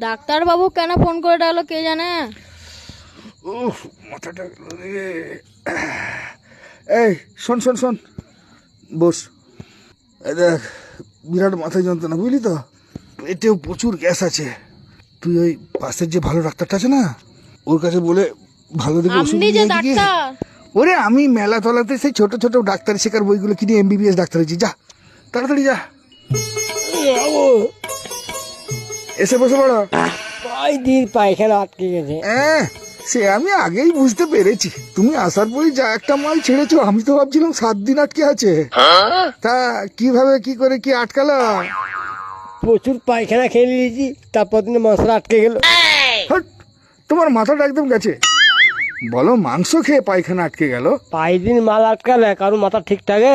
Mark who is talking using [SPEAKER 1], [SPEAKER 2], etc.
[SPEAKER 1] Doctor বাবু কেন phone করে ডাকলো কে জানে।
[SPEAKER 2] উফ, মাথাটা রে। এই শোন শোন শোন, বস। এই দেখ, বিরাট মাথায় যন্ত্রণা, বুঝলি তো, পেটেও প্রচুর গ্যাস আছে। তুই ওই পাশের যে ভালো ডাক্তারটা আছে না, ওর কাছে বলে ভালো দেখে ওষুধ
[SPEAKER 1] আপনি যে
[SPEAKER 2] নিয়ে গিয়ে।
[SPEAKER 1] ডাক্তার,
[SPEAKER 2] ওরে আমি মেলা তলাতে সেই ছোট ছোট ডাক্তারি শেখার বইগুলো কিনে এমবিবিএস ডাক্তার হয়েছি। যা তাড়াতাড়ি যা, এসে বসে পড়ো।
[SPEAKER 3] ওই দিন পায়খানা আটকে গেছে।
[SPEAKER 2] সে আমি আগেই বুঝতে পেরেছি, তুমি আসার পরই যা একটা মাল ছেড়েছো, আমি তো ভাবছিলাম 7 দিন আটকে আছে। তা কিভাবে কি করে কি আটকালো?
[SPEAKER 3] প্রচুর পায়খানা খেয়ে নিয়েছি, তারপর দিনে মশলা আটকে গেল।
[SPEAKER 2] হট, তোমার মাথাটা একদম গেছে। বলো মাংস খেয়ে পায়খানা আটকে গেল?
[SPEAKER 3] পাঁচ দিন মাল আটকালে কারো মাথা ঠিক থাকে?